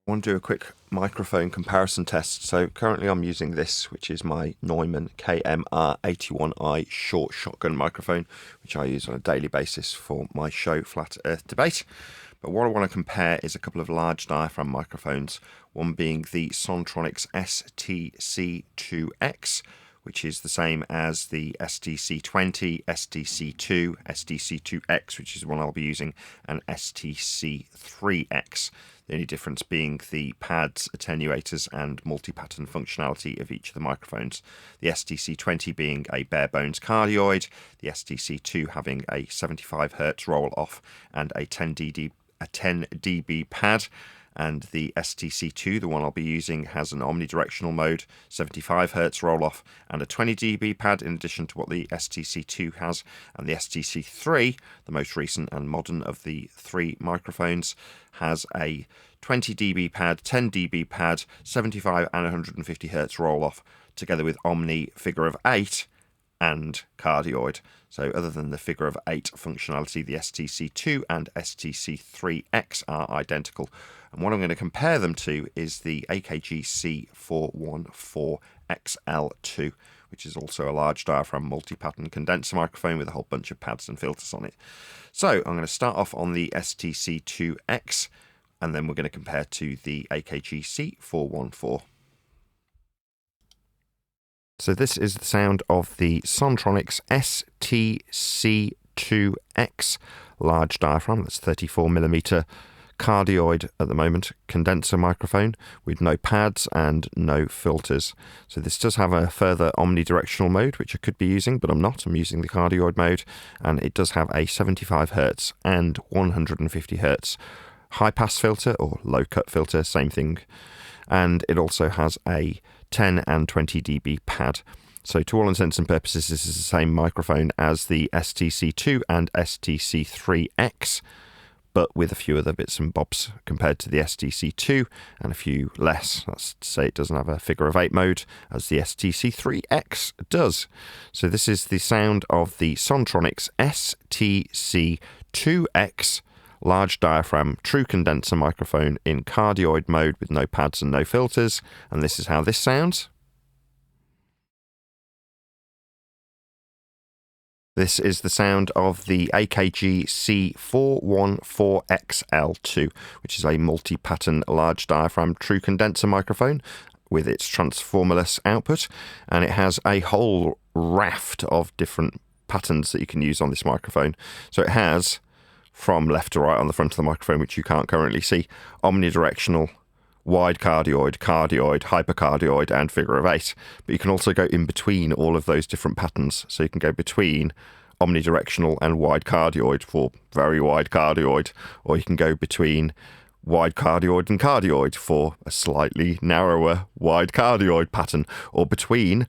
I want to do a quick microphone comparison test. So currently I'm using this, which is my Neumann KMR 81i short shotgun microphone, which I use on a daily basis for my show Flat Earth Debate. But what I want to compare is a couple of large diaphragm microphones, one being the Sontronics STC-2X, which is the same as the STC-20, STC-2, STC-2X, which is the one I'll be using, and STC-3X. The only difference being the pads, attenuators, and multi-pattern functionality of each of the microphones. The STC-20 being a bare bones cardioid, the STC-2 having a 75 Hz roll-off and a 10 dB pad. And the STC-2, the one I'll be using, has an omnidirectional mode, 75 Hz roll-off, and a 20 dB pad in addition to what the STC-2 has. And the STC-3, the most recent and modern of the three microphones, has a 20 dB pad, 10 dB pad, 75 and 150 Hz roll-off, together with Omni figure of 8 and cardioid. So other than the figure of 8 functionality, the STC-2 and STC-3X are identical. And what I'm going to compare them to is the AKG C414 XLII, which is also a large diaphragm multi-pattern condenser microphone with a whole bunch of pads and filters on it. So I'm going to start off on the STC-2X, and then we're going to compare to the AKG C414. So this is the sound of the Sontronics STC-2X large diaphragm. That's 34mm cardioid at the moment, condenser microphone with no pads and no filters. So this does have a further omnidirectional mode, which I could be using, but I'm not. I'm using the cardioid mode, and it does have a 75 Hz and 150 Hz high pass filter or low cut filter, same thing. And it also has a 10 and 20 dB pad. So to all intents and purposes, this is the same microphone as the STC-2 and STC-3X, but with a few other bits and bobs compared to the STC-2 and a few less. That's to say it doesn't have a figure of 8 mode as the STC-3X does. So this is the sound of the Sontronics STC-2X large diaphragm true condenser microphone in cardioid mode with no pads and no filters, and this is how this sounds. This is the sound of the AKG C414 XL2, which is a multi-pattern large diaphragm true condenser microphone with its transformerless output, and it has a whole raft of different patterns that you can use on this microphone. So it has, from left to right on the front of the microphone, which you can't currently see, omnidirectional, wide cardioid, cardioid, hypercardioid, and figure of 8. But you can also go in between all of those different patterns. So you can go between omnidirectional and wide cardioid for very wide cardioid, or you can go between wide cardioid and cardioid for a slightly narrower wide cardioid pattern, or between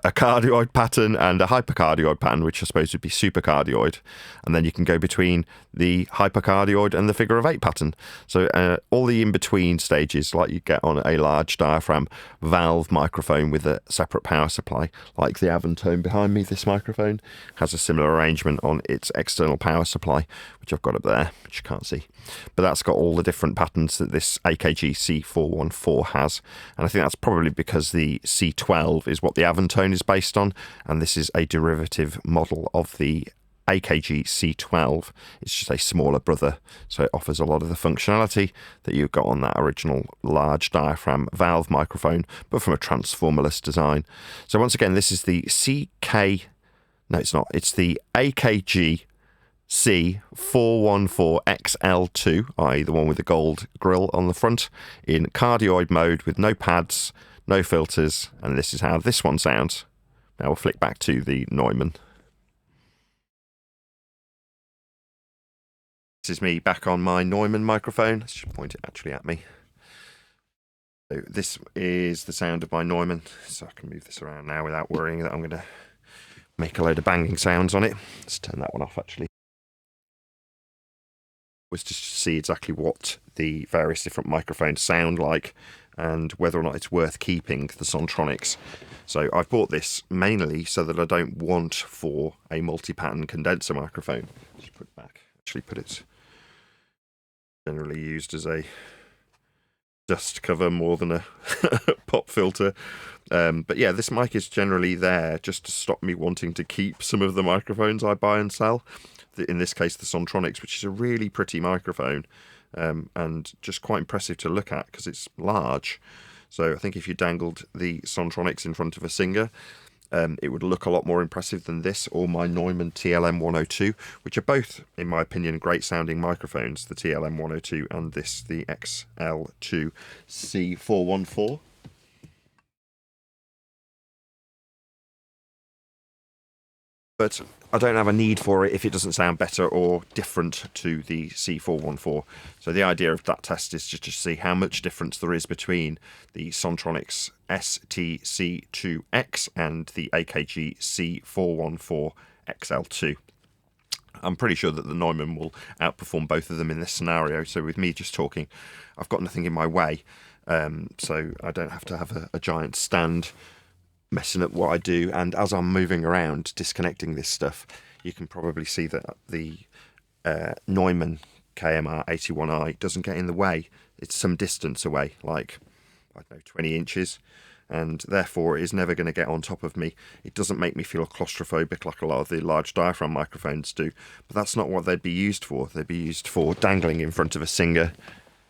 a cardioid pattern and a hypercardioid pattern, which I suppose would be supercardioid, and then you can go between the hypercardioid and the figure of 8 pattern. So all the in-between stages, like you get on a large diaphragm valve microphone with a separate power supply, like the Avantone behind me. This microphone has a similar arrangement on its external power supply, which I've got up there, which you can't see. But that's got all the different patterns that this AKG C414 has, and I think that's probably because the C12 is what the Avantone is based on, and this is a derivative model of the AKG C12. It's just a smaller brother, so it offers a lot of the functionality that you got on that original large diaphragm valve microphone, but from a transformerless design. So once again, this is the it's the AKG C414 XL2, i.e. the one with the gold grille on the front, in cardioid mode with no pads, no filters, and this is how this one sounds. Now we'll flick back to the Neumann. This is me back on my Neumann microphone. Let's just point it actually at me. So this is the sound of my Neumann, so I can move this around now without worrying that I'm going to make a load of banging sounds on it. Let's turn that one off actually. Was just to see exactly what the various different microphones sound like and whether or not it's worth keeping the Sontronics. So I've bought this mainly so that I don't want for a multi-pattern condenser microphone. Just put it back. Actually put it generally used as a dust cover more than a pop filter. But yeah, this mic is generally there just to stop me wanting to keep some of the microphones I buy and sell. In this case, the Sontronics, which is a really pretty microphone, and just quite impressive to look at because it's large. So I think if you dangled the Sontronics in front of a Singer, it would look a lot more impressive than this or my Neumann TLM-102, which are both, in my opinion, great sounding microphones, the TLM-102 and this, the XLII C414. But I don't have a need for it if it doesn't sound better or different to the C414. So the idea of that test is just to see how much difference there is between the Sontronics STC-2X and the AKG C414 XLII. I'm pretty sure that the Neumann will outperform both of them in this scenario. So with me just talking, I've got nothing in my way. So I don't have to have a giant stand messing up what I do. And as I'm moving around disconnecting this stuff, you can probably see that the Neumann KMR 81i doesn't get in the way. It's some distance away, like, I don't know, 20 inches, and therefore it is never going to get on top of me. It doesn't make me feel claustrophobic like a lot of the large diaphragm microphones do, but that's not what they'd be used for. They'd be used for dangling in front of a Singer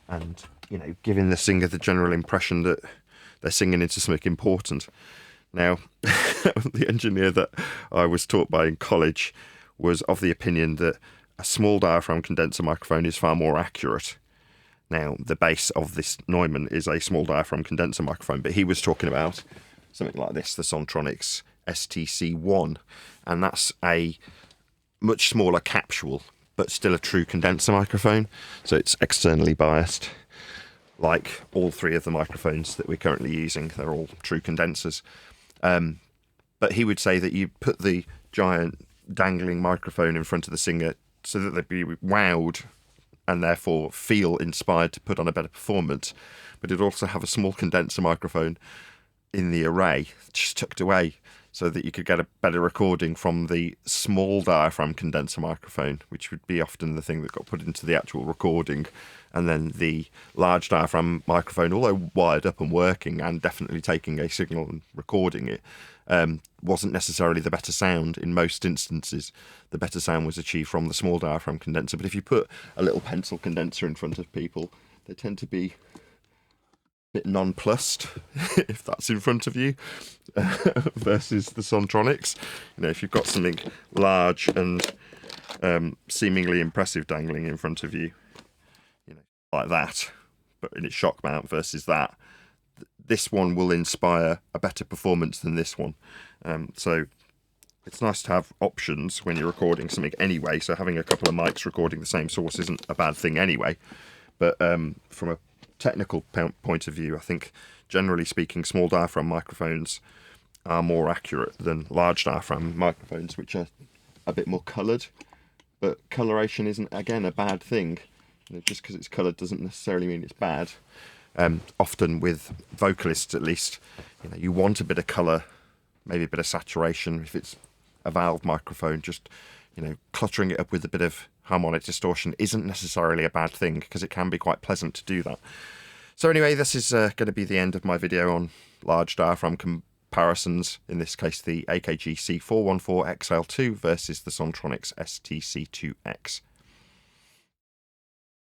and, you know, giving the Singer the general impression that they're singing into something important. Now, the engineer that I was taught by in college was of the opinion that a small diaphragm condenser microphone is far more accurate. Now, the base of this Neumann is a small diaphragm condenser microphone, but he was talking about something like this, the Sontronics STC-1, and that's a much smaller capsule, but still a true condenser microphone, so it's externally biased. Like all three of the microphones that we're currently using, they're all true condensers. But he would say that you put the giant dangling microphone in front of the Singer so that they'd be wowed and therefore feel inspired to put on a better performance. But it'd also have a small condenser microphone in the array, just tucked away, so that you could get a better recording from the small diaphragm condenser microphone, which would be often the thing that got put into the actual recording. And then the large diaphragm microphone, although wired up and working and definitely taking a signal and recording it, wasn't necessarily the better sound in most instances. The better sound was achieved from the small diaphragm condenser. But if you put a little pencil condenser in front of people, they tend to be a bit nonplussed if that's in front of you versus the Sontronics. You know, if you've got something large and seemingly impressive dangling in front of you, like that, but in its shock mount versus that, this one will inspire a better performance than this one. So it's nice to have options when you're recording something anyway, so having a couple of mics recording the same source isn't a bad thing anyway. But from a technical point of view, I think generally speaking small diaphragm microphones are more accurate than large diaphragm microphones, which are a bit more coloured. But coloration isn't, again, a bad thing. You know, just because it's coloured doesn't necessarily mean it's bad. Often with vocalists, at least, you know, you want a bit of colour, maybe a bit of saturation. If it's a valve microphone, just, you know, cluttering it up with a bit of harmonic distortion isn't necessarily a bad thing, because it can be quite pleasant to do that. So anyway, this is going to be the end of my video on large diaphragm comparisons, in this case the AKG C414 XLII versus the Sontronics STC-2X.